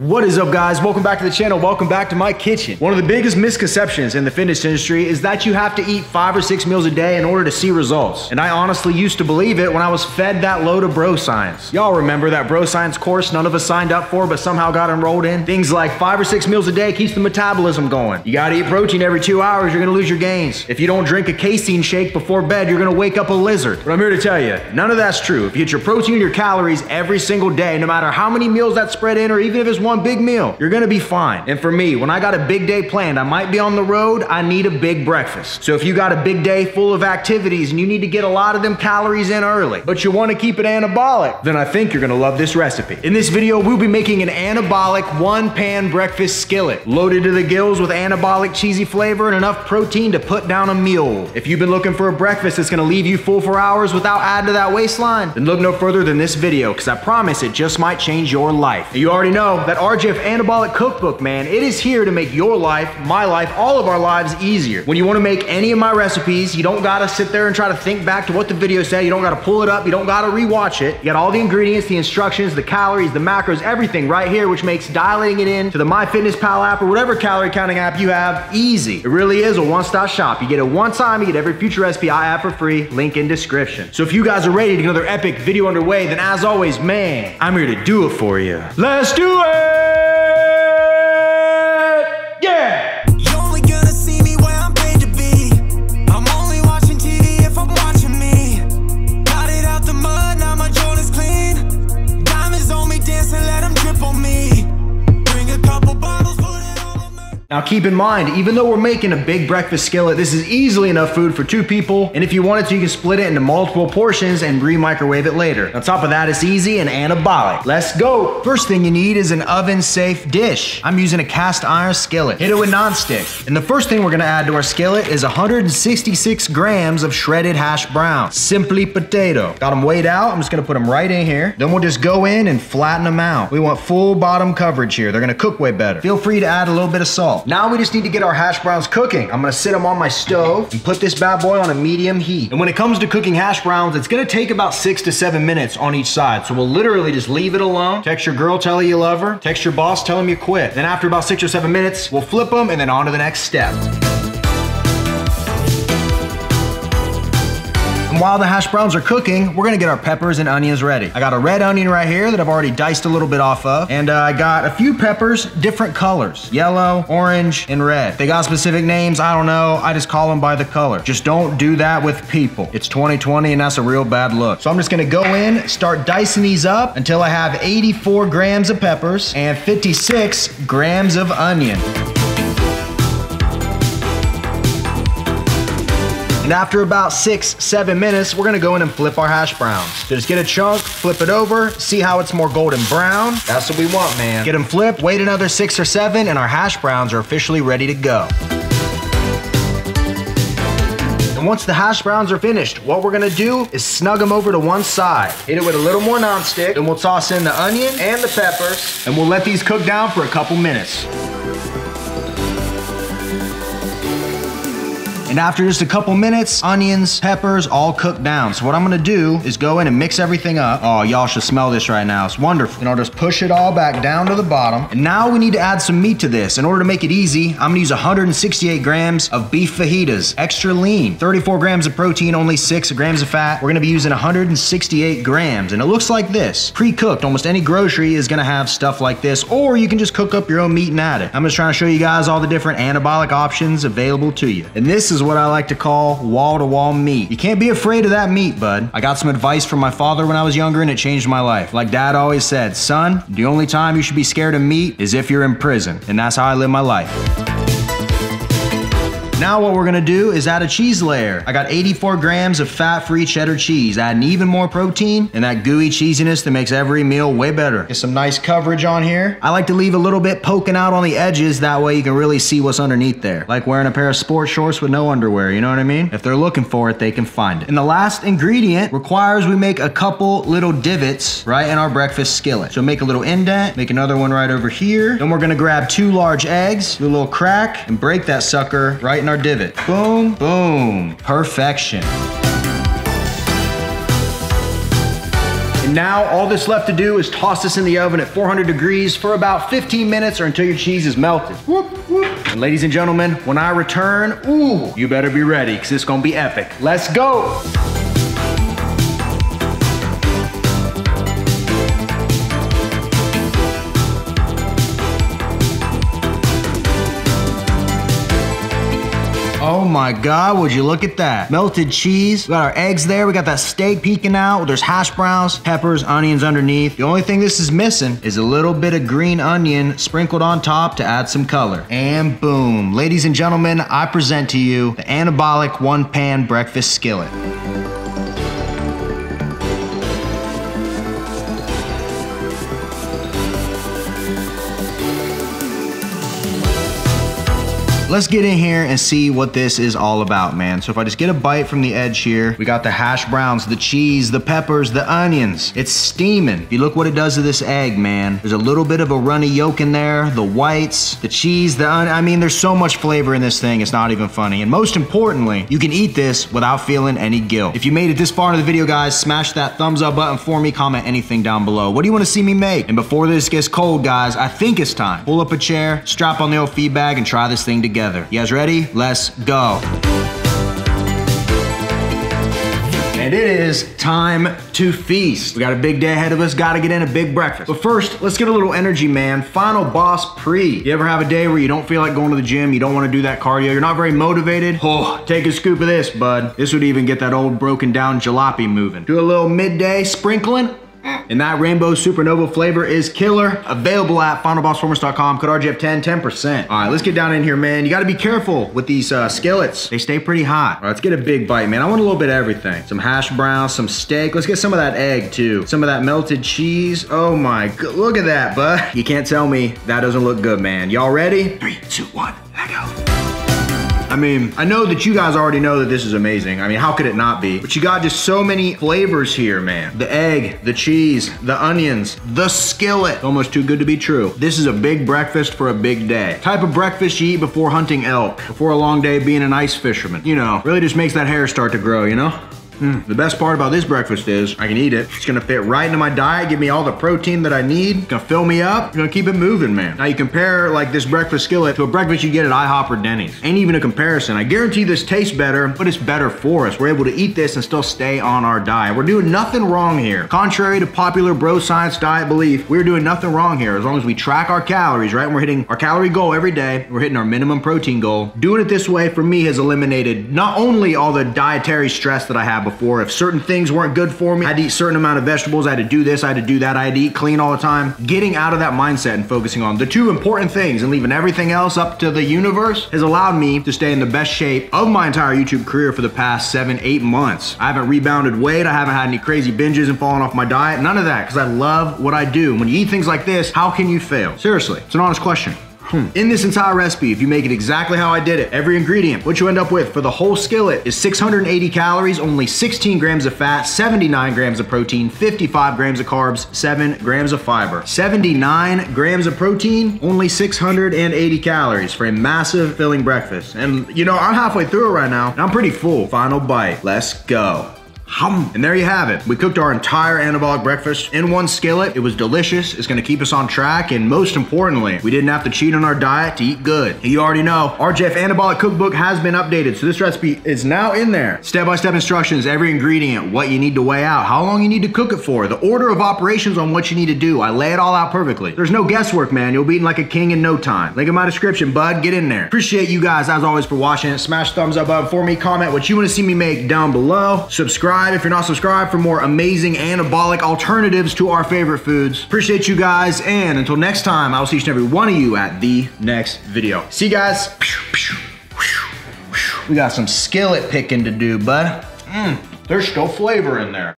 What is up, guys? Welcome back to the channel. Welcome back to my kitchen. One of the biggest misconceptions in the fitness industry is that you have to eat 5 or 6 meals a day in order to see results. And I honestly used to believe it when I was fed that load of bro science. Y'all remember that bro science course none of us signed up for but somehow got enrolled in? Things like 5 or 6 meals a day keeps the metabolism going. You gotta eat protein every 2 hours, you're gonna lose your gains. If you don't drink a casein shake before bed, you're gonna wake up a lizard. But I'm here to tell you, none of that's true. If you get your protein and your calories every single day, no matter how many meals that's spread in or even if it's one big meal, you're gonna be fine. And for me, when I got a big day planned, I might be on the road, I need a big breakfast. So if you got a big day full of activities and you need to get a lot of them calories in early, but you wanna keep it anabolic, then I think you're gonna love this recipe. In this video, we'll be making an anabolic 1-pan breakfast skillet, loaded to the gills with anabolic cheesy flavor and enough protein to put down a mule. If you've been looking for a breakfast that's gonna leave you full for hours without adding to that waistline, then look no further than this video, because I promise it just might change your life. And you already know that RJF Anabolic Cookbook, man, it is here to make your life, my life, all of our lives easier. When you want to make any of my recipes, you don't gotta sit there and try to think back to what the video said. You don't gotta pull it up. You don't gotta rewatch it. You got all the ingredients, the instructions, the calories, the macros, everything right here, which makes dialing it in to the MyFitnessPal app or whatever calorie counting app you have easy. It really is a one-stop shop. You get it one time, you get every future recipe I have for free. Link in description. So if you guys are ready to get another epic video underway, then as always, man, I'm here to do it for you. Let's do it! Yeah! You only gonna see me where I'm paid to be. I'm only watching TV if I'm watching me. Got it out the mud, now my Jordan's clean. Diamonds on me, dancing, let them drip on me. Bring a couple bottles, put it on my... Now keep in mind, even though we're making a big breakfast skillet, this is easily enough food for 2 people, and if you wanted to, you can split it into multiple portions and re-microwave it later. On top of that, it's easy and anabolic. Let's go! First thing you need is an oven-safe dish. I'm using a cast iron skillet. Hit it with nonstick. And the first thing we're gonna add to our skillet is 166 grams of shredded hash brown. Simply potato. Got them weighed out, I'm just gonna put them right in here. Then we'll just go in and flatten them out. We want full bottom coverage here. They're gonna cook way better. Feel free to add a little bit of salt. Now we just need to get our hash browns cooking. I'm gonna sit them on my stove and put this bad boy on a medium heat. And when it comes to cooking hash browns, it's gonna take about 6 to 7 minutes on each side. So we'll literally just leave it alone. Text your girl, tell her you love her. Text your boss, tell him you quit. Then after about 6 or 7 minutes, we'll flip them and then on to the next step. And while the hash browns are cooking, we're gonna get our peppers and onions ready. I got a red onion right here that I've already diced a little bit off of. And I got a few peppers, different colors. Yellow, orange, and red. They got specific names, I don't know. I just call them by the color. Just don't do that with people. It's 2020 and that's a real bad look. So I'm just gonna go in, start dicing these up until I have 84 grams of peppers and 56 grams of onion. And after about 6-7 minutes, we're gonna go in and flip our hash browns. So just get a chunk, flip it over, see how it's more golden brown. That's what we want, man. Get them flipped, wait another 6 or 7, and our hash browns are officially ready to go. And once the hash browns are finished, what we're gonna do is snug them over to one side. Hit it with a little more nonstick, and we'll toss in the onion and the peppers, and we'll let these cook down for a couple minutes. And after just a couple minutes, onions, peppers, all cooked down. So what I'm gonna do is go in and mix everything up. Oh, y'all should smell this right now. It's wonderful. And I'll just push it all back down to the bottom. And now we need to add some meat to this. In order to make it easy, I'm gonna use 168 grams of beef fajitas, extra lean. 34 grams of protein, only 6 grams of fat. We're gonna be using 168 grams. And it looks like this. Pre-cooked, almost any grocery is gonna have stuff like this, or you can just cook up your own meat and add it. I'm just trying to show you guys all the different anabolic options available to you. And this is what I like to call wall-to-wall meat. You can't be afraid of that meat, bud. I got some advice from my father when I was younger and it changed my life. Like dad always said, son, the only time you should be scared of meat is if you're in prison. And that's how I live my life. Now what we're gonna do is add a cheese layer. I got 84 grams of fat-free cheddar cheese, adding even more protein and that gooey cheesiness that makes every meal way better. Get some nice coverage on here. I like to leave a little bit poking out on the edges, that way you can really see what's underneath there. Like wearing a pair of sports shorts with no underwear, you know what I mean? If they're looking for it, they can find it. And the last ingredient requires we make a couple little divots right in our breakfast skillet. So make a little indent, make another one right over here. Then we're gonna grab 2 large eggs, do a little crack, and break that sucker right in our divot. Boom, boom, perfection. And now all that's left to do is toss this in the oven at 400 degrees for about 15 minutes or until your cheese is melted. Whoop, whoop. And ladies and gentlemen, when I return, ooh, you better be ready because it's gonna be epic. Let's go. Oh my God, would you look at that? Melted cheese, we got our eggs there, we got that steak peeking out, there's hash browns, peppers, onions underneath. The only thing this is missing is a little bit of green onion sprinkled on top to add some color. And boom, ladies and gentlemen, I present to you the Anabolic one-pan breakfast skillet. Let's get in here and see what this is all about, man. So if I just get a bite from the edge here, we got the hash browns, the cheese, the peppers, the onions. It's steaming. If you look what it does to this egg, man, there's a little bit of a runny yolk in there, the whites, the cheese, the onion. I mean, there's so much flavor in this thing, it's not even funny. And most importantly, you can eat this without feeling any guilt. If you made it this far into the video, guys, smash that thumbs up button for me, comment anything down below. What do you want to see me make? And before this gets cold, guys, I think it's time. Pull up a chair, strap on the old feed bag, and try this thing together. You guys ready? Let's go. And it is time to feast. We got a big day ahead of us, gotta get in a big breakfast. But first, let's get a little energy, man. Final boss pre. You ever have a day where you don't feel like going to the gym, you don't wanna do that cardio, you're not very motivated? Oh, take a scoop of this, bud. This would even get that old broken down jalopy moving. Do a little midday sprinkling. And that rainbow supernova flavor is killer. Available at finalbossformers.com. Code RGF10, 10%. All right, let's get down in here, man. You gotta be careful with these skillets. They stay pretty hot. All right, let's get a big bite, man. I want a little bit of everything. Some hash browns, some steak. Let's get some of that egg too. Some of that melted cheese. Oh my God, look at that, bud. You can't tell me that doesn't look good, man. Y'all ready? 3, 2, 1, let go. I mean, I know that you guys already know that this is amazing. I mean, how could it not be? But you got just so many flavors here, man. The egg, the cheese, the onions, the skillet. Almost too good to be true. This is a big breakfast for a big day. Type of breakfast you eat before hunting elk, before a long day being an ice fisherman. You know, really just makes that hair start to grow, you know? The best part about this breakfast is I can eat it. It's gonna fit right into my diet, give me all the protein that I need. It's gonna fill me up, it's gonna keep it moving, man. Now you compare like this breakfast skillet to a breakfast you get at IHOP or Denny's. Ain't even a comparison. I guarantee this tastes better, but it's better for us. We're able to eat this and still stay on our diet. We're doing nothing wrong here. Contrary to popular bro science diet belief, we're doing nothing wrong here as long as we track our calories, right? And we're hitting our calorie goal every day. We're hitting our minimum protein goal. Doing it this way for me has eliminated not only all the dietary stress that I had before. If certain things weren't good for me, I had to eat a certain amount of vegetables, I had to do this, I had to do that, I had to eat clean all the time. Getting out of that mindset and focusing on the two important things and leaving everything else up to the universe has allowed me to stay in the best shape of my entire YouTube career for the past 7, 8 months. I haven't rebounded weight, I haven't had any crazy binges and fallen off my diet, none of that, because I love what I do. When you eat things like this, how can you fail? Seriously, it's an honest question. In this entire recipe, if you make it exactly how I did it, every ingredient, what you end up with for the whole skillet is 680 calories, only 16 grams of fat, 79 grams of protein, 55 grams of carbs, 7 grams of fiber. 79 grams of protein, only 680 calories for a massive filling breakfast. And you know, I'm halfway through it right now, and I'm pretty full. Final bite, let's go. And there you have it. We cooked our entire anabolic breakfast in one skillet. It was delicious. It's gonna keep us on track. And most importantly, we didn't have to cheat on our diet to eat good. And you already know, RGF Anabolic Cookbook has been updated. So this recipe is now in there. Step-by-step instructions, every ingredient, what you need to weigh out, how long you need to cook it for, the order of operations on what you need to do. I lay it all out perfectly. There's no guesswork, man. You'll be eating like a king in no time. Link in my description, bud. Get in there. Appreciate you guys, as always, for watching. Smash thumbs up button for me. Comment what you want to see me make down below. Subscribe if you're not subscribed for more amazing anabolic alternatives to our favorite foods. Appreciate you guys, and until next time, I will see each and every one of you at the next video. See you guys. We got some skillet picking to do, bud. There's still flavor in there.